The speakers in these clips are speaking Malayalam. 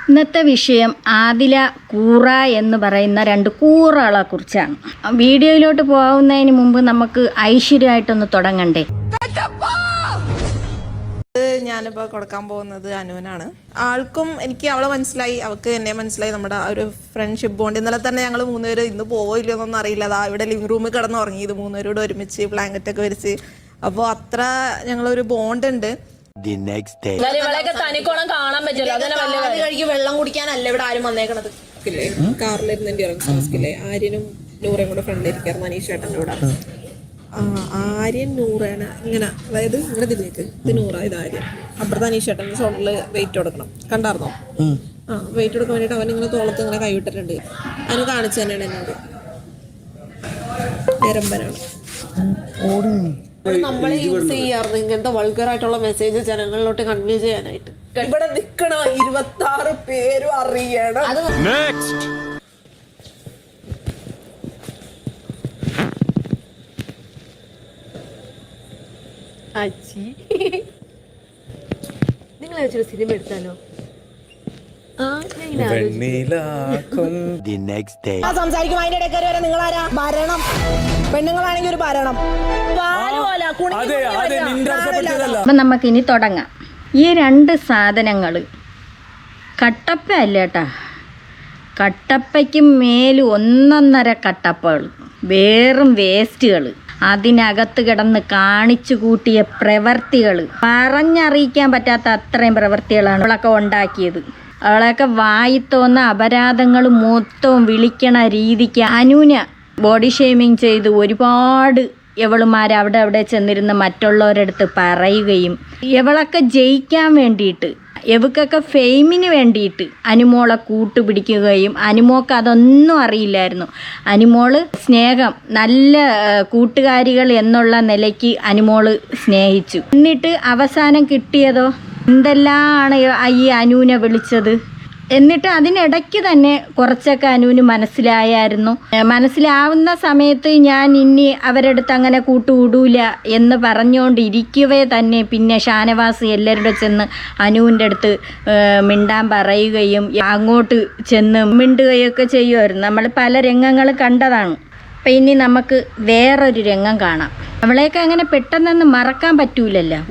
ഇന്നത്തെ വിഷയം ആദില കൂറ എന്ന് പറയുന്ന 2 കൂറകളെ കുറിച്ചാണ്. വീഡിയോയിലോട്ട് പോകുന്നതിന് മുമ്പ് നമുക്ക് ഐശ്വര്യമായിട്ടൊന്ന് തുടങ്ങണ്ടേ. ഞാനിപ്പോൾ കൊടുക്കാൻ പോകുന്നത് അനുവിനാണ്. ആൾക്കും എനിക്ക് അവളെ മനസ്സിലായി, അവൾക്ക് എന്നെ മനസ്സിലായി. നമ്മുടെ ഒരു ഫ്രണ്ട്ഷിപ്പ് ബോണ്ട്. ഇന്നലെ തന്നെ ഞങ്ങൾ 3 പേര് ഇന്ന് പോവില്ലെന്നൊന്നും അറിയില്ല. അതാ ഇവിടെ ലിവിംഗ് റൂമിൽ കിടന്ന് ഉറങ്ങി. ഇത് 3 പേരോട് ഒരുമിച്ച് ബ്ലാങ്കറ്റൊക്കെ വിരിച്ച്. അപ്പോൾ അത്ര ഞങ്ങളൊരു ബോണ്ട് ഉണ്ട്. വെള്ളം കുടിക്കാനല്ല ഇവിടെ ആരും വന്നേക്കണത്. കാറിലിരുന്നില്ലേ ആര്യനും നൂറയും കൂടെ ഫ്രണ്ടിലിരിക്കായിരുന്നു, അനീഷ് ചേട്ടൻ്റെ കൂടെ. ആര്യൻ നൂറാണ് ഇങ്ങനെ, അതായത് ഇങ്ങനെ തിരിഞ്ഞേക്ക്, ഇത് നൂറ, ഇത് ആര്യൻ. അപ്പുറത്തെ അനീഷ് ചേട്ടൻ്റെ ഷോൾഡറിൽ വെയിറ്റ് കൊടുക്കണം. കണ്ടായിരുന്നോ? വെയിറ്റ് കൊടുക്കാൻ വേണ്ടിയിട്ട് അവൻ ഇങ്ങനെ തോളത്ത് ഇങ്ങനെ കൈവിട്ടിട്ടുണ്ട്. അതിന് കാണിച്ചു തന്നെയാണ് എന്നോട്. നിരമ്പനാണ്. നമ്മളെ യൂസ് ചെയ്യാറുണ്ട് ഇങ്ങനത്തെ വൾഗറായിട്ടുള്ള മെസ്സേജ് ജനങ്ങളിലോട്ട് കൺവേ ചെയ്യാനായിട്ട്. ഇവിടെ നിക്കണ 26 പേരും അറിയണം. അച്ചി, നിങ്ങൾ വെച്ചൊരു സിനിമ എടുത്താലോ? സംസാരിക്കും. അതിന്റെ ഇടയ്ക്ക് വരെ നിങ്ങളാരാ ഭരണം? പെണ്ണുങ്ങളാണെങ്കിൽ ഒരു ഭരണം. അപ്പം നമുക്കിനി തുടങ്ങാം. ഈ 2 സാധനങ്ങൾ കട്ടപ്പ അല്ല കേട്ടാ, കട്ടപ്പയ്ക്കും മേലും 1.5 കട്ടപ്പകൾ, വേറും വേസ്റ്റുകൾ, അതിനകത്ത് കിടന്ന് കാണിച്ചു കൂട്ടിയ പ്രവൃത്തികൾ, പറഞ്ഞറിയിക്കാൻ പറ്റാത്ത അത്രയും പ്രവൃത്തികളാണ് അവളൊക്കെ ഉണ്ടാക്കിയത്. അവളൊക്കെ വായിത്തോന്ന അപരാധങ്ങൾ മൊത്തവും വിളിക്കണ രീതിക്ക് അനുവിനെ ബോഡി ഷെയ്മിങ് ചെയ്ത് ഒരുപാട് ഇവളുമാർ അവിടെ ചെന്നിരുന്ന് മറ്റുള്ളവരടുത്ത് പറയുകയും, ഇവളൊക്കെ ജയിക്കാൻ വേണ്ടിയിട്ട്, ഇവക്കൊക്കെ ഫെയിമിന് വേണ്ടിയിട്ട് അനുമോളെ കൂട്ടുപിടിക്കുകയും, അനുമോൾക്ക് അതൊന്നും അറിയില്ലായിരുന്നു. അനുമോള് സ്നേഹം, നല്ല കൂട്ടുകാരികൾ എന്നുള്ള നിലയ്ക്ക് അനുമോള് സ്നേഹിച്ചു. എന്നിട്ട് അവസാനം കിട്ടിയതോ എന്തെല്ലാമാണ് ഈ അനുവിനെ വിളിച്ചത്. എന്നിട്ട് അതിനിടയ്ക്ക് തന്നെ കുറച്ചൊക്കെ അനുവിന് മനസ്സിലായായിരുന്നു. മനസ്സിലാവുന്ന സമയത്ത് ഞാൻ ഇനി അവരടുത്ത് അങ്ങനെ കൂട്ടുകൂടൂല എന്ന് പറഞ്ഞുകൊണ്ടിരിക്കവേ തന്നെ പിന്നെ ഷാനവാസ് എല്ലാവരുടെ ചെന്ന് അനുവിൻ്റെ അടുത്ത് മിണ്ടാൻ പറയുകയും അങ്ങോട്ട് ചെന്ന് മിണ്ടുകയൊക്കെ ചെയ്യുമായിരുന്നു. നമ്മൾ പല രംഗങ്ങൾ കണ്ടതാണ്. അപ്പം ഇനി നമുക്ക് വേറൊരു രംഗം കാണാം. അവളെയൊക്കെ അങ്ങനെ പെട്ടെന്നൊന്നും മറക്കാൻ പറ്റൂലല്ലോ,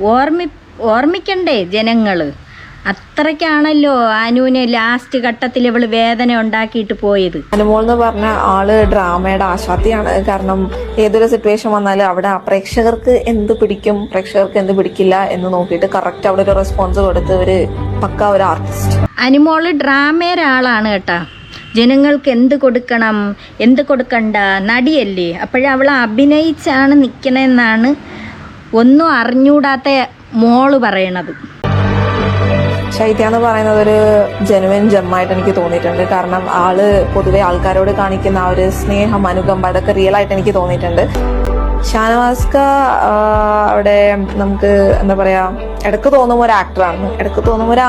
ഓർമ്മിക്കണ്ടേ ജനങ്ങൾ. അത്രയ്ക്കാണല്ലോ അനുവിന് ലാസ്റ്റ് ഘട്ടത്തിൽ ഇവള് വേദന ഉണ്ടാക്കിയിട്ട് പോയത്. അനുമോൾ എന്ന് പറഞ്ഞ ആള് ഡ്രാമയുടെ ആശാത്തിയാണ്. കാരണം ഏതൊരു സിറ്റുവേഷൻ വന്നാലും അവിടെ പ്രേക്ഷകർക്ക് എന്ത് പിടിക്കും, പ്രേക്ഷകർക്ക് എന്ത് പിടിക്കില്ല എന്ന് നോക്കിയിട്ട് കറക്റ്റ് അവിടെ ഒരു റെസ്പോൺസ് കൊടുത്ത് ഒരു ആർട്ടിസ്റ്റ്. അനുമോള് ഡ്രാമയുടെ ആളാണ് കേട്ടാ. ജനങ്ങൾക്ക് എന്ത് കൊടുക്കണം എന്ത് കൊടുക്കണ്ട നടിയല്ലേ. അപ്പോഴവൾ അഭിനയിച്ചാണ് നിൽക്കണമെന്നാണ് ഒന്നും അറിഞ്ഞൂടാത്ത മോള് പറയണത്. ശൈത്യ എന്ന് പറയുന്നത് ഒരു ജെനുവിൻ ജെമ്മായിട്ട് എനിക്ക് തോന്നിയിട്ടുണ്ട്. കാരണം ആള് പൊതുവെ ആൾക്കാരോട് കാണിക്കുന്ന ആ ഒരു സ്നേഹം, അനുകമ്പ, അതൊക്കെ റിയൽ ആയിട്ട് എനിക്ക് തോന്നിയിട്ടുണ്ട്. ഷാനവാസ്ക അവിടെ നമുക്ക് എന്താ പറയാ, ഇടക്ക് തോന്നുമ്പോൾ ഒരു ആക്ടറാണെന്ന്, ഇടക്ക് തോന്നുമ്പോൾ ഒരു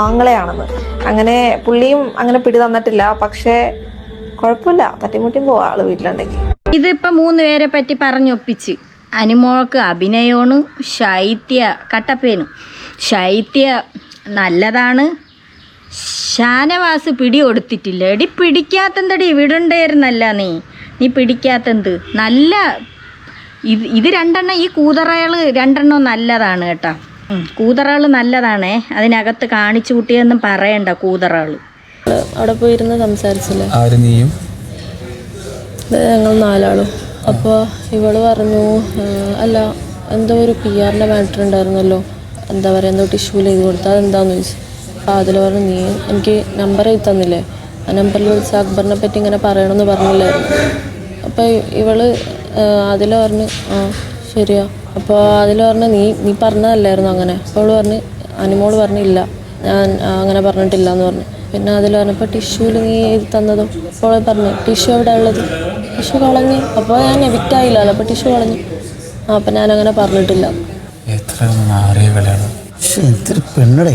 ആങ്ങളെയാണെന്ന്. അങ്ങനെ പുള്ളിയും അങ്ങനെ പിടി തന്നിട്ടില്ല. പക്ഷെ കുഴപ്പമില്ല, തട്ടിമുട്ടിയും പോവാ ആള് വീട്ടിലുണ്ടെങ്കിൽ. ഇതിപ്പോ 3 പേരെ പറ്റി പറഞ്ഞൊപ്പിച്ച്. അനുമോൾക്ക് അഭിനയോണ്, ശൈത്യ കട്ടപ്പേനും. ശൈത്യ നല്ലതാണ്, ഷാനവാസ് പിടി കൊടുത്തിട്ടില്ല. എടി പിടിക്കാത്തെന്തടി, വിടണ്ടായിരുന്നല്ല നീ പിടിക്കാത്തെന്ത്. നല്ല ഇത് 2 ഈ കൂതറകൾ 2 നല്ലതാണ് കേട്ടോ. കൂതറകൾ നല്ലതാണേ. അതിനകത്ത് കാണിച്ചു കൂട്ടിയെന്നും പറയണ്ട കൂതറകൾ. അവിടെ പോയിരുന്ന് സംസാരിച്ചില്ലേ നീയും ഞങ്ങൾ 4 ആളും. അപ്പോൾ ഇവള് പറഞ്ഞു, അല്ല എന്തോ ഒരു PR മാറ്റർ ഉണ്ടായിരുന്നല്ലോ, എന്താ പറയുക, എന്തോ ടിഷ്യൂ ചെയ്ത് കൊടുത്താൽ അതെന്താണെന്ന് ചോദിച്ചു. അപ്പോൾ അതിൽ പറഞ്ഞു, നീ എനിക്ക് നമ്പർ എഴുതി തന്നില്ലേ, ആ നമ്പറിൽ വിളിച്ച് അക്ബറിനെ പറ്റി ഇങ്ങനെ പറയണമെന്ന് പറഞ്ഞില്ലായിരുന്നു. അപ്പോൾ ഇവള് അതിൽ പറഞ്ഞു, ശരിയാ. അപ്പോൾ അതിൽ പറഞ്ഞു, നീ പറഞ്ഞതല്ലായിരുന്നു അങ്ങനെ. അപ്പോൾ അവള് പറഞ്ഞു, അനുമോള് പറഞ്ഞില്ല, ഞാൻ അങ്ങനെ പറഞ്ഞിട്ടില്ല എന്ന് പറഞ്ഞു. പിന്നെ അതിൽ പറഞ്ഞപ്പോൾ ടിഷ്യൂവിൽ നീ എഴുതി തന്നതോ? അപ്പോൾ പറഞ്ഞു, ടിഷ്യൂ എവിടെ ഉള്ളത്? ടിഷ്യൂ കളഞ്ഞു. അപ്പോൾ ഞാൻ എവിക്റ്റ് ആയില്ലല്ലോ, അപ്പോൾ ടിഷ്യൂ കളഞ്ഞു. അപ്പം ഞാനങ്ങനെ പറഞ്ഞിട്ടില്ല. എത്ര അറിയ വിലയാണ് എന്തൊരു പെണ്ണടേ.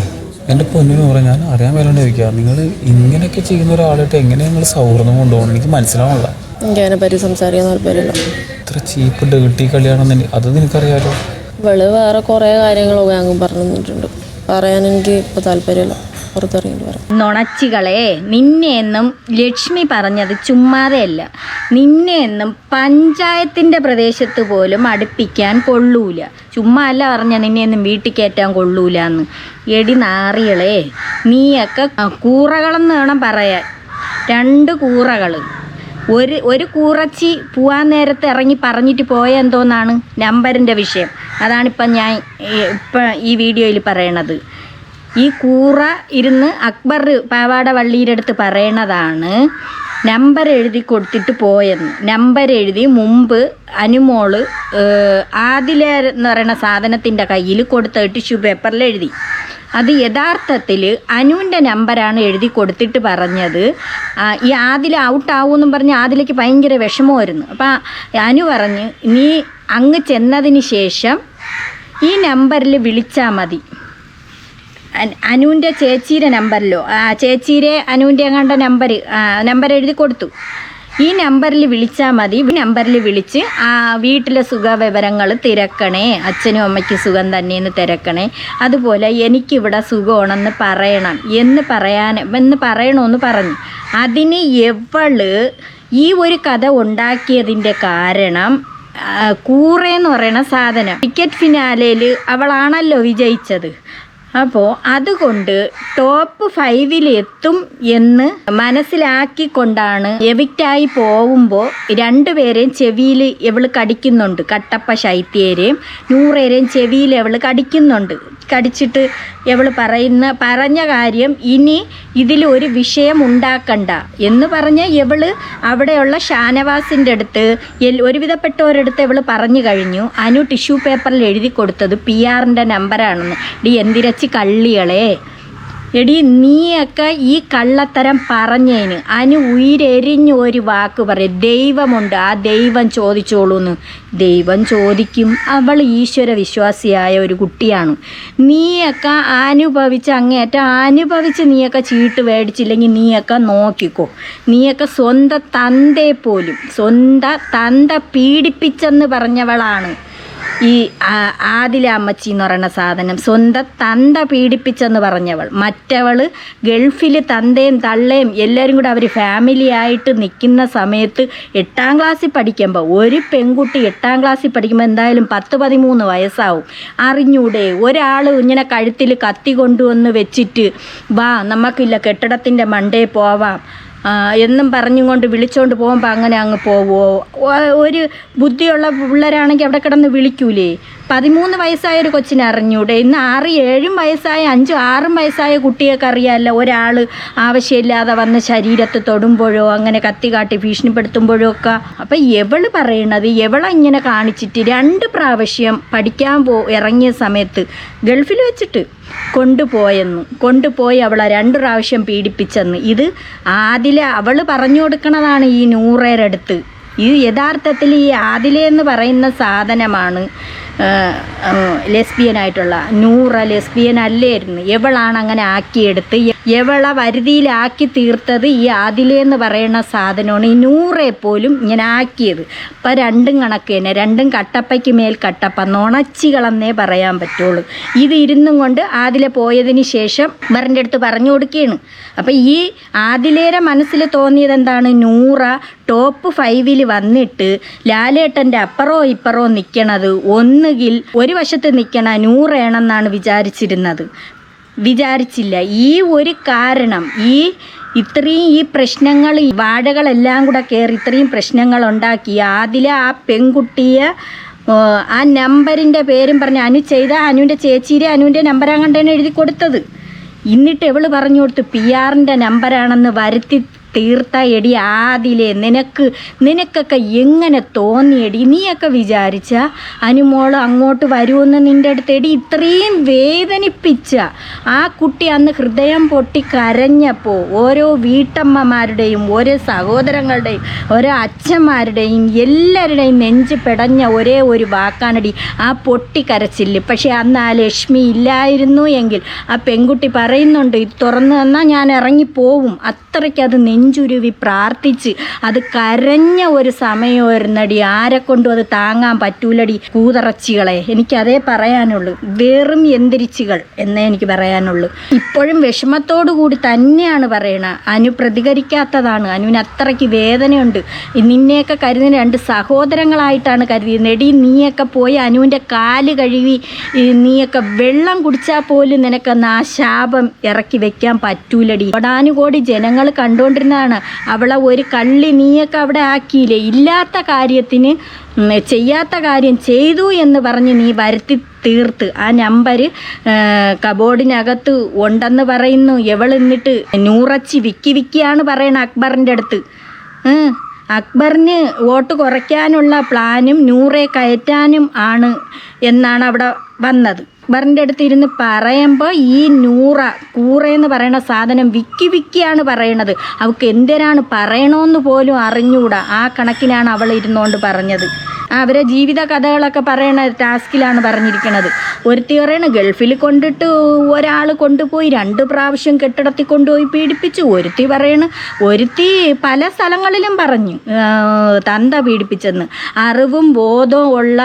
എൻ്റെ പൊന്നിന് പറയാൻ ഞാൻ അറിയാൻ വേലാണ്ട് ചോദിക്കുക, നിങ്ങൾ ഇങ്ങനെയൊക്കെ ചെയ്യുന്ന ഒരാളായിട്ട് എങ്ങനെ നിങ്ങൾ സൗഹൃദം കൊണ്ടുപോകണം എനിക്ക് മനസ്സിലാവണല്ല. എനിക്ക് അതിനെ പറ്റി സംസാരിക്കാൻ താല്പര്യമില്ല. ഇത്ര ചീപ്പ് ഡേർട്ടി കളിയാണെന്ന് അത് നിനക്കറിയാലോ. ഇവള് വേറെ കുറേ കാര്യങ്ങളൊക്കെ ഞങ്ങൾ പറഞ്ഞു തന്നിട്ടുണ്ട്, പറയാൻ എനിക്ക് ഇപ്പോൾ താല്പര്യമില്ല. പുറത്തിറങ്ങിയിട്ട് പറയാം. നുണച്ചികളെ, നിന്നെയെന്നും ലക്ഷ്മി പറഞ്ഞത് ചുമ്മാതെയല്ല. നിന്നെയെന്നും പഞ്ചായത്തിൻ്റെ പ്രദേശത്ത് പോലും അടുപ്പിക്കാൻ കൊള്ളൂല. ചുമ്മാ അല്ല പറഞ്ഞ നിന്നെയൊന്നും വീട്ടിൽ കയറ്റാൻ കൊള്ളൂല എന്ന്. എടി നാറികളെ, നീയൊക്കെ കൂറകളെന്ന് വേണം പറയാൻ. 2 കൂറകൾ. ഒരു കൂറച്ചി പോവാൻ നേരത്തെ ഇറങ്ങി പറഞ്ഞിട്ട് പോയ എന്തോന്നാണ് നമ്പറിൻ്റെ വിഷയം. അതാണിപ്പം ഞാൻ ഈ വീഡിയോയിൽ പറയണത്. ഈ കൂറ ഇരുന്ന് അക്ബർ പാവാട വള്ളിയുടെ അടുത്ത് പറയണതാണ് നമ്പർ എഴുതി കൊടുത്തിട്ട് പോയെന്ന്. നമ്പർ എഴുതി മുമ്പ് അനുമോള് ആദില എന്ന് പറയുന്ന സാധനത്തിൻ്റെ കയ്യിൽ കൊടുത്ത ടിഷ്യൂ പേപ്പറിൽ എഴുതി. അത് യഥാർത്ഥത്തിൽ അനുവിൻ്റെ നമ്പറാണ് എഴുതി കൊടുത്തിട്ട് പറഞ്ഞത്. ഈ ആദില ഔട്ടാവുമെന്നും പറഞ്ഞ് ആദിലയ്ക്ക് ഭയങ്കര വിഷമമായിരുന്നു. അപ്പം അനു പറഞ്ഞ് നീ അങ്ങ് ചെന്നതിന് ശേഷം ഈ നമ്പറിൽ വിളിച്ചാൽ മതി. അനുവിൻ്റെ ചേച്ചീരെ നമ്പറിലോ ചേച്ചീരെ അനുവിൻ്റെ എങ്ങാണ്ട നമ്പർ എഴുതി കൊടുത്തു. ഈ നമ്പറിൽ വിളിച്ചാൽ മതി. ഈ നമ്പറിൽ വിളിച്ച് വീട്ടിലെ സുഖവിവരങ്ങൾ തിരക്കണേ, അച്ഛനും അമ്മയ്ക്ക് സുഖം തന്നെയെന്ന് തിരക്കണേ, അതുപോലെ എനിക്കിവിടെ സുഖമാണെന്ന് പറയണം എന്ന് പറയണമെന്ന് പറഞ്ഞു. അതിന് എവള് ഈ ഒരു കഥ ഉണ്ടാക്കിയതിൻ്റെ കാരണം കൂറയെന്ന് പറയുന്ന സാധനം ടിക്കറ്റ് ഫിനാലയിൽ അവളാണല്ലോ വിജയിച്ചത്. അപ്പോൾ അതുകൊണ്ട് ടോപ്പ് 5 എത്തും എന്ന് മനസ്സിലാക്കിക്കൊണ്ടാണ് എവിക്റ്റായി പോകുമ്പോൾ 2 പേരെയും ചെവിയിൽ ഇവൾ കടിക്കുന്നുണ്ട്. കട്ടപ്പ ശൈത്യരെയും നൂറേരെയും ചെവിയിൽ ഇവൾ കടിക്കുന്നുണ്ട്. കടിച്ചിട്ട് ഇവൾ പറഞ്ഞ കാര്യം ഇനി ഇതിൽ ഒരു വിഷയം ഉണ്ടാക്കണ്ട എന്ന് പറഞ്ഞ് ഇവൾ അവിടെയുള്ള ഷാനവാസിൻ്റെ അടുത്ത് ഒരുവിധപ്പെട്ടവരടുത്ത് ഇവൾ പറഞ്ഞു കഴിഞ്ഞു. അനു ടിഷ്യൂ പേപ്പറിൽ എഴുതി കൊടുത്തത് PR-ൻ്റെ നമ്പറാണെന്ന്. എന്തിരച്ച് കള്ളികളെ, എടി നീയൊക്കെ ഈ കള്ളത്തരം പറഞ്ഞതിന് അനു ഉയരെരിഞ്ഞ് ഒരു വാക്ക് പറയും, ദൈവമുണ്ട്, ആ ദൈവം ചോദിച്ചോളൂന്ന്. ദൈവം ചോദിക്കും. അവൾ ഈശ്വര വിശ്വാസിയായ ഒരു കുട്ടിയാണ്. നീയൊക്കെ അനുഭവിച്ച് നീയൊക്കെ ചീട്ട് മേടിച്ചില്ലെങ്കിൽ നീയൊക്കെ നോക്കിക്കോ. നീയൊക്കെ സ്വന്തം തന്ത പീഡിപ്പിച്ചെന്ന് പറഞ്ഞവളാണ് ഈ ആദില അമ്മച്ചി എന്ന് പറയുന്ന സാധനം. സ്വന്തം തന്ത പീഡിപ്പിച്ചെന്ന് പറഞ്ഞവൾ. മറ്റവൾ ഗൾഫിൽ തന്തയും തള്ളയും എല്ലാവരും കൂടെ അവർ ഫാമിലി ആയിട്ട് നിൽക്കുന്ന സമയത്ത് 8ാം ക്ലാസ്സിൽ പഠിക്കുമ്പോൾ, ഒരു പെൺകുട്ടി 8ാം ക്ലാസ്സിൽ പഠിക്കുമ്പോൾ എന്തായാലും 10-13 വയസ്സാവും. അറിഞ്ഞൂടെ? ഒരാൾ ഇങ്ങനെ കഴുത്തിൽ കത്തി കൊണ്ടുവന്ന് വെച്ചിട്ട് വാ നമുക്കില്ല കെട്ടിടത്തിൻ്റെ മണ്ടേ പോവാം എന്നും പറഞ്ഞുകൊണ്ട് വിളിച്ചുകൊണ്ട് പോകുമ്പോൾ അങ്ങനെ അങ്ങ് പോവുമോ? ഒരു ബുദ്ധിയുള്ള പിള്ളേരാണെങ്കിൽ അവിടെ കിടന്ന് വിളിക്കൂലേ? 13 വയസ്സായ ഒരു കൊച്ചിനെ അറിഞ്ഞൂടെ? ഇന്ന് 6-7 വയസ്സായ 5-6 വയസ്സായ കുട്ടിയൊക്കെ അറിയാമല്ലോ. ഒരാൾ ആവശ്യമില്ലാതെ വന്ന് ശരീരത്ത് തൊടുമ്പോഴോ അങ്ങനെ കത്തി കാട്ടി ഭീഷണിപ്പെടുത്തുമ്പോഴോ ഒക്കെ. അപ്പം എവള് പറയണത് ഇങ്ങനെ കാണിച്ചിട്ട് 2 പ്രാവശ്യം പഠിക്കാൻ ഇറങ്ങിയ സമയത്ത് ഗൾഫിൽ വെച്ചിട്ട് കൊണ്ടുപോയി അവളെ 2 പ്രാവശ്യം പീഡിപ്പിച്ചെന്ന്. ഇത് ആദില അവൾ പറഞ്ഞു കൊടുക്കണതാണ് ഈ നൂറേരടുത്ത്. ഇത് യഥാർത്ഥത്തിൽ ഈ ആദില എന്ന് പറയുന്ന സാധനമാണ് ലെസ്ബിയനായിട്ടുള്ള. നൂറ ലെസ്ബിയൻ അല്ലായിരുന്നു. എവളാണ് അങ്ങനെ ആക്കിയെടുത്ത് എവളെ വരുതിയിലാക്കി തീർത്തത് ഈ ആദിലെന്ന് പറയുന്ന സാധനമാണ്. ഈ നൂറെ പോലും ഇങ്ങനെ ആക്കിയത്. അപ്പം 2 കണക്ക് തന്നെ, 2 കട്ടപ്പയ്ക്ക് മേൽ കട്ടപ്പ. നുണച്ചികളെന്നേ പറയാൻ പറ്റുള്ളൂ. ഇത് ഇരുന്നും കൊണ്ട് ആദില പോയതിന് ശേഷം ഇവരുടെ അടുത്ത് പറഞ്ഞു കൊടുക്കുകയാണ്. അപ്പം ഈ ആദിലേരെ മനസ്സിൽ തോന്നിയത് എന്താണ്? നൂറ ടോപ്പ് 5 വന്നിട്ട് ലാലേട്ടൻ്റെ അപ്പറോ ഇപ്പറോ നിൽക്കണത് ഒന്നുകിൽ ഒരു വശത്ത് നിൽക്കണ നൂറേണെന്നാണ് വിചാരിച്ചില്ല. ഈ ഒരു കാരണം ഇത്രയും പ്രശ്നങ്ങൾ വാഴകളെല്ലാം കൂടെ കയറി ഇത്രയും പ്രശ്നങ്ങൾ ഉണ്ടാക്കി ആദില ആ പെൺകുട്ടിയെ ആ നമ്പറിൻ്റെ പേരും പറഞ്ഞ് അനു ചെയ്ത അനുവിൻ്റെ ചേച്ചീരെ അനുവിൻ്റെ നമ്പറാകണ്ടാണ് എഴുതി കൊടുത്തത്. എന്നിട്ട് എവള് പറഞ്ഞു കൊടുത്തു PR-ൻ്റെ നമ്പറാണെന്ന് വരുത്തി തീർത്ത. എടി ആദിലെ, നിനക്കൊക്കെ എങ്ങനെ തോന്നിയടി? നീയൊക്കെ വിചാരിച്ച അനുമോള് അങ്ങോട്ട് വരുമെന്ന് നിൻ്റെ അടുത്ത്? എടി ഇത്രയും വേദനിപ്പിച്ച ആ കുട്ടി അന്ന് ഹൃദയം പൊട്ടി കരഞ്ഞപ്പോൾ ഓരോ വീട്ടമ്മമാരുടെയും ഓരോ സഹോദരങ്ങളുടെയും ഓരോ അച്ഛന്മാരുടെയും എല്ലാവരുടെയും നെഞ്ച് പെടഞ്ഞ ഒരേ ഒരു വാക്കാനടി ആ പൊട്ടിക്കരച്ചില്ല. പക്ഷേ അന്ന് ആ ലക്ഷ്മി ഇല്ലായിരുന്നു എങ്കിൽ ആ പെൺകുട്ടി പറയുന്നുണ്ട്, ഇത് തുറന്നു തന്നാൽ ഞാൻ ഇറങ്ങിപ്പോവും. അത്രയ്ക്കത് നെഞ്ചുരുവി പ്രാർത്ഥിച്ച് അത് കരഞ്ഞ ഒരു സമയമായിരുന്നടി. ആരെക്കൊണ്ടും അത് താങ്ങാൻ പറ്റൂലടി കൂതറച്ചികളെ. എനിക്കതേ പറയാനുള്ളൂ. വെറും എന്തിരിച്ചുകൾ എന്നേ എനിക്ക് പറയാനുള്ളൂ. ഇപ്പോഴും വിഷമത്തോടു കൂടി തന്നെയാണ് പറയണത്. അനു പ്രതികരിക്കാത്തതാണ്. അനുവിന് അത്രയ്ക്ക് വേദനയുണ്ട്. നിന്നെയൊക്കെ കരുതുന്ന 2 സഹോദരങ്ങളായിട്ടാണ് കരുതിയത്. എടി നീയൊക്കെ പോയി അനുവിൻ്റെ കാല് കഴുകി നീയൊക്കെ വെള്ളം കുടിച്ചാൽ പോലും നിനക്കൊന്ന് ആ ശാപം ഇറക്കി വെക്കാൻ പറ്റൂലടി. കോടാനുകോടി ജനങ്ങൾ കണ്ടുകൊണ്ടിരുന്നതാണ്. അവളെ ഒരു കള്ളി നീയൊക്കെ അവിടെ ആക്കിയില്ലേ. ഇല്ലാത്ത കാര്യത്തിന് ചെയ്യാത്ത കാര്യം ചെയ്തു എന്ന് പറഞ്ഞ് നീ വരുത്തി തീർത്ത്. ആ നമ്പർ കബോർഡിനകത്ത് ഉണ്ടെന്ന് പറയുന്നു. എന്നിട്ട് നൂറച്ചി വിക്കിയാണ് പറയണത് അക്ബറിൻ്റെ അടുത്ത്. അക്ബറിന് വോട്ട് കുറയ്ക്കാനുള്ള പ്ലാനും നൂറെ കയറ്റാനും ആണ് എന്നാണ് അവിടെ വന്നത്. അക്ബറിൻ്റെ അടുത്ത് ഇരുന്ന് പറയുമ്പോൾ ഈ കൂറയെന്ന് പറയുന്ന സാധനം വിക്കിയാണ് പറയണത്. അവൾക്ക് എന്തിനാണ് പറയണമെന്ന് പോലും അറിഞ്ഞുകൂടാ. ആ കണക്കിനാണ് അവൾ ഇരുന്നുകൊണ്ട് പറഞ്ഞത്. അവരെ ജീവിത കഥകളൊക്കെ പറയണ ടാസ്കിലാണ് പറഞ്ഞിരിക്കുന്നത്. ഒരുത്തി പറയണ ഗൾഫിൽ കൊണ്ടിട്ട് ഒരാൾ കൊണ്ടുപോയി 2 പ്രാവശ്യം കെട്ടിടത്തിൽ കൊണ്ടുപോയി പീഡിപ്പിച്ചു. ഒരുത്തി പല സ്ഥലങ്ങളിലും പറഞ്ഞു തന്ത പീഡിപ്പിച്ചെന്ന്. അറിവും ബോധവും ഉള്ള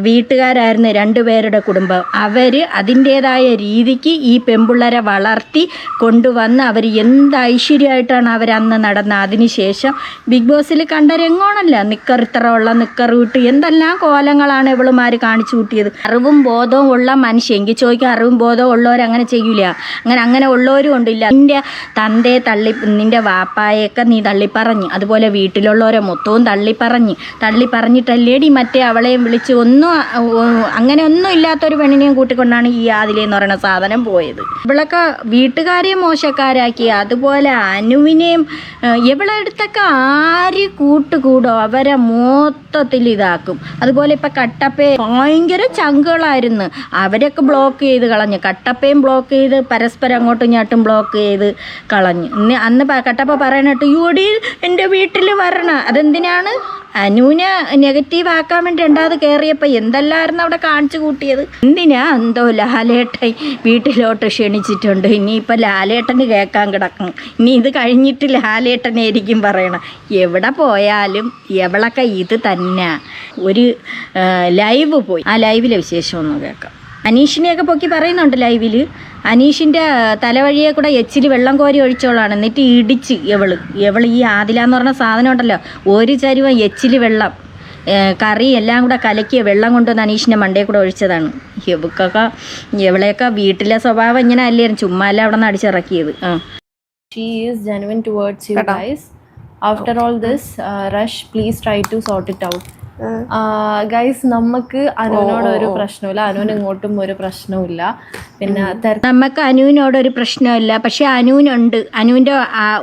വീട്ടുകാരായിരുന്നു 2 പേരുടെ കുടുംബം. അവർ അതിൻ്റേതായ രീതിക്ക് ഈ പെൺപിള്ളേരെ വളർത്തി കൊണ്ടുവന്ന് അവർ എന്ത് ഐശ്വര്യമായിട്ടാണ് അവരന്ന് നടന്നത്. അതിനുശേഷം ബിഗ് ബോസിൽ കണ്ട രംഗമാണല്ലോ. നിക്കർ വിട്ട് എന്തെല്ലാം കോലങ്ങളാണ് ഇവളുമാർ കാണിച്ചു കൂട്ടിയത്. അറിവും ബോധവും ഉള്ള മനുഷ്യൻ എങ്കിൽ ചോദിക്കുക, അറിവും ബോധവും ഉള്ളവരങ്ങനെ ചെയ്യൂല. അങ്ങനെ ഉള്ളവരും ഉണ്ടില്ല. നിൻ്റെ തന്തയെ നിൻ്റെ വാപ്പായൊക്കെ നീ തള്ളിപ്പറഞ്ഞ്, അതുപോലെ വീട്ടിലുള്ളവരെ മൊത്തവും തള്ളിപ്പറഞ്ഞിട്ടല്ലേടി മറ്റേ അവളെയും വിളിച്ച് ഒന്നും ഇല്ലാത്തൊരു പെണ്ണിനെയും കൂട്ടിക്കൊണ്ടാണ് ഈ ആദിലെന്ന് പറയുന്ന സാധനം പോയത്. ഇവളൊക്കെ വീട്ടുകാരെയും മോശക്കാരാക്കി. അതുപോലെ അനുവിനെയും ഇവളെടുത്തൊക്കെ ആര് കൂട്ടുകൂടോ അവരെ മൊത്തത്തിൽ ഇതാക്കും. അതുപോലെ ഇപ്പം കട്ടപ്പയെ ഭയങ്കര ചങ്കുകളായിരുന്നു. അവരൊക്കെ ബ്ലോക്ക് ചെയ്ത് കളഞ്ഞു. കട്ടപ്പയും ബ്ലോക്ക് ചെയ്ത് പരസ്പരം അങ്ങോട്ടും ഇങ്ങോട്ടും ബ്ലോക്ക് ചെയ്ത് കളഞ്ഞു. അന്ന് കട്ടപ്പ പറയണിട്ട് യൂടി എൻ്റെ വീട്ടിൽ വരണം. അതെന്തിനാണ്? അനുവിനെ നെഗറ്റീവ് ആക്കാൻ വേണ്ടി രണ്ടാമത് കയറിയപ്പോൾ എന്തെല്ലാമായിരുന്നു അവിടെ കാണിച്ചു കൂട്ടിയത്. എന്തോ ലാലേട്ടൻ വീട്ടിലോട്ട് ക്ഷണിച്ചിട്ടുണ്ട്. ഇനിയിപ്പോൾ ലാലേട്ടന് കേൾക്കാൻ കിടക്കും. ഇനി ഇത് കഴിഞ്ഞിട്ട് ലാലേട്ടനായിരിക്കും പറയണം. എവിടെ പോയാലും എവളൊക്കെ ഇത് തന്നെ. ഒരു ലൈവ് പോയി. ആ ലൈവിലെ വിശേഷം ഒന്ന് കേൾക്കാം. അനീഷിനെയൊക്കെ പൊക്കി പറയുന്നുണ്ട് ലൈവിൽ. അനീഷിൻ്റെ തലവഴിയെ കൂടെ എച്ചിൽ വെള്ളം കോരി ഒഴിച്ചോളാണ്. എന്നിട്ട് ഇടിച്ച് ഇവൾ ഈ ആദില എന്ന് പറഞ്ഞ സാധനം ഉണ്ടല്ലോ, ഒരു ചരുവ എച്ചിൽ വെള്ളം കറി എല്ലാം കൂടെ കലക്കിയ വെള്ളം കൊണ്ടുവന്ന് അനീഷിൻ്റെ മണ്ടയിൽ കൂടെ ഒഴിച്ചതാണ്. ഇവളെയൊക്കെ വീട്ടിലെ സ്വഭാവം ഇങ്ങനെ അല്ലായിരുന്നു. ചുമ്മാ അല്ല അവിടെ നിന്ന് അടിച്ചിറക്കിയത്. She is genuine towards you guys. After all this rush, please try to sort it out. Guys, നമുക്ക് അനുവിനോട് ഒരു പ്രശ്നമില്ല. അനുവിന് ഇങ്ങോട്ടും ഒരു പ്രശ്നമില്ല. പിന്നെ നമുക്ക് അനുവിനോടൊരു പ്രശ്നമില്ല. പക്ഷെ അനുവിനുണ്ട്. അനുവിൻ്റെ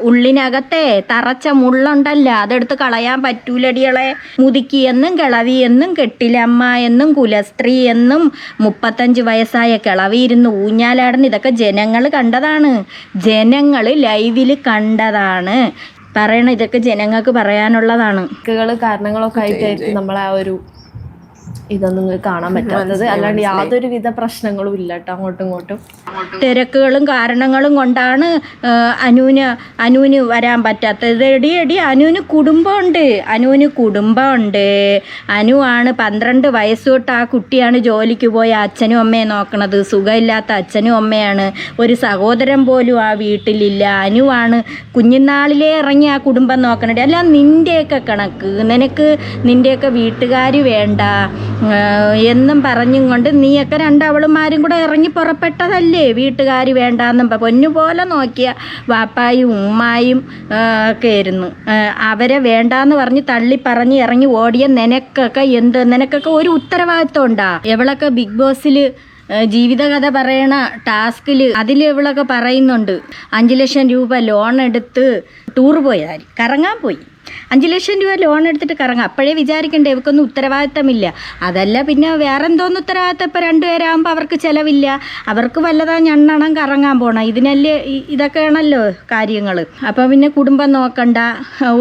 ഉള്ളിനകത്തെ തറച്ച മുള്ളുണ്ടല്ലോ, അതെടുത്ത് കളയാൻ പറ്റൂലടികളെ. മുതുക്കി എന്നും കിളവി എന്നും കെട്ടിലമ്മ എന്നും കുലസ്ത്രീ എന്നും 35 വയസ്സായ കിളവി ഇരുന്ന് ഊഞ്ഞാലാടൻ. ഇതൊക്കെ ജനങ്ങൾ കണ്ടതാണ്. ജനങ്ങൾ ലൈവിൽ കണ്ടതാണ്. പറയണ ഇതൊക്കെ ജനങ്ങൾക്ക് പറയാനുള്ളതാണ്. കാരണങ്ങളൊക്കെ ആയിട്ടായിരിക്കും നമ്മളെ ആ ഒരു ഇതൊന്നും കാണാൻ പറ്റാത്തത്. അല്ലാണ്ട് യാതൊരു വിധ പ്രശ്നങ്ങളും ഇല്ല കേട്ടോ. അങ്ങോട്ടും ഇങ്ങോട്ടും തിരക്കുകളും കാരണങ്ങളും കൊണ്ടാണ് അനുവിന് വരാൻ പറ്റാത്തത്. എടി അനുവിന് കുടുംബമുണ്ട്. അനുവാണ് 12 വയസ്സ് തൊട്ട് ആ കുട്ടിയാണ് ജോലിക്ക് പോയ അച്ഛനും അമ്മയെ നോക്കണത്. സുഖമില്ലാത്ത അച്ഛനും അമ്മയാണ്. ഒരു സഹോദരൻ പോലും ആ വീട്ടിലില്ല. അനുവാണ് കുഞ്ഞുനാളിലേ ഇറങ്ങി ആ കുടുംബം നോക്കണത്. അല്ല നിൻ്റെയൊക്കെ കണക്ക്, നിൻ്റെയൊക്കെ വീട്ടുകാർ വേണ്ട എന്നും പറഞ്ഞും കൊണ്ട് നീയൊക്കെ 2 അവളുമാരും കൂടെ ഇറങ്ങി പുറപ്പെട്ടതല്ലേ. വീട്ടുകാർ വേണ്ടാന്നും പൊന്നുപോലെ നോക്കിയ വാപ്പായും ഉമ്മായും ഒക്കെ ആയിരുന്നു. അവരെ വേണ്ടാന്ന് പറഞ്ഞ് തള്ളിപ്പറഞ്ഞ് ഇറങ്ങി ഓടിയ നിനക്കൊക്കെ ഒരു ഉത്തരവാദിത്വം ഉണ്ടാ? എവളൊക്കെ ബിഗ് ബോസിൽ ജീവിതകഥ പറയണ ടാസ്കിൽ ഇവളൊക്കെ പറയുന്നുണ്ട് 5 ലക്ഷം രൂപ ലോൺ എടുത്ത് ടൂർ പോയതായി, കറങ്ങാൻ പോയി. 5 ലക്ഷം രൂപ ലോൺ എടുത്തിട്ട് കറങ്ങാം. അപ്പോഴേ വിചാരിക്കണ്ടേ ഇവക്കൊന്നും ഉത്തരവാദിത്തമില്ല. അതല്ല പിന്നെ വേറെ എന്തോന്ന് ഉത്തരവാദിത്തം. ഇപ്പോൾ 2 പേരാകുമ്പോൾ അവർക്ക് ചിലവില്ല. അവർക്ക് വല്ലതാ ഞണ്ണം കറങ്ങാൻ പോകണം. ഇതൊക്കെയാണല്ലോ കാര്യങ്ങൾ. അപ്പോൾ പിന്നെ കുടുംബം നോക്കണ്ട,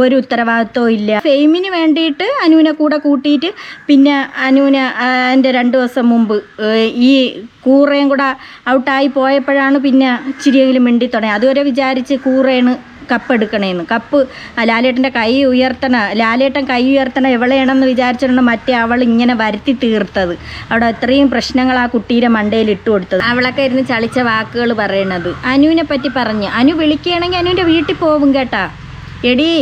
ഒരു ഉത്തരവാദിത്വവും ഇല്ല. ഫെയിമിന് വേണ്ടിയിട്ട് അനുവിനെ കൂടെ കൂട്ടിയിട്ട് പിന്നെ അനുവിനെ എൻ്റെ 2 ദിവസം മുമ്പ് ഈ കൂറയും കൂടെ ഔട്ടായി പോയപ്പോഴാണ് പിന്നെ ഇച്ചിരിയെങ്കിലും മിണ്ടി തുടങ്ങി. അതുവരെ വിചാരിച്ച് കൂറയാണ് കപ്പ് എടുക്കണേന്ന്. ലാലേട്ടൻ്റെ കൈ ലാലേട്ടൻ കൈ ഉയർത്തണ എവളെയാണെന്ന് വിചാരിച്ചിട്ടാണ് മറ്റേ അവൾ ഇങ്ങനെ വരുത്തി തീർത്തത്. അവിടെ അത്രയും പ്രശ്നങ്ങൾ ആ കുട്ടിയുടെ മണ്ടയിൽ ഇട്ട് കൊടുത്തത്. അവളൊക്കെ ഇരുന്ന് ചളിച്ച വാക്കുകൾ പറയണത്. അനുവിനെ പറ്റി പറഞ്ഞ് അനു വിളിക്കുകയാണെങ്കിൽ അനുവിൻ്റെ വീട്ടിൽ പോകും കേട്ടാ. എടീ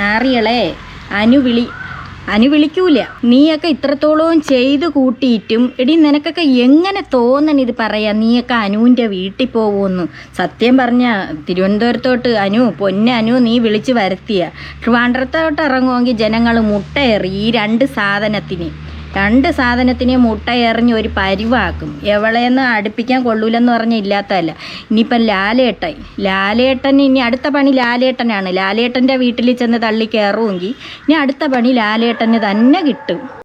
നാറികളെ, അനു വിളിക്കൂല. നീയൊക്കെ ഇത്രത്തോളം ചെയ്ത് കൂട്ടിയിട്ടും എടി നിനക്കൊക്കെ എങ്ങനെ തോന്നണം ഇത് പറയാൻ? നീയൊക്കെ അനുവിൻ്റെ വീട്ടിൽ പോകുമെന്ന്. സത്യം പറഞ്ഞ തിരുവനന്തപുരത്തോട്ട് അനു നീ വിളിച്ച് വരുത്തിയ ട്രിവാൻഡ്രത്തോട്ട് ഇറങ്ങുമെങ്കിൽ ജനങ്ങൾ മുട്ടയേറി ഈ രണ്ട് സാധനത്തിന് മുട്ട എറിഞ്ഞ് ഒരു പരിവാക്കും. എവളേന്ന് അടുപ്പിക്കാൻ കൊള്ളൂലെന്ന് പറഞ്ഞാൽ ഇല്ലാത്തതല്ല. ഇനിയിപ്പം ലാലേട്ടൻ ഇനി അടുത്ത പണി ലാലേട്ടനാണ്. ലാലേട്ടൻ്റെ വീട്ടിൽ ചെന്ന് തള്ളി കയറുമെങ്കിൽ ഇനി അടുത്ത പണി ലാലേട്ടന് തന്നെ കിട്ടും.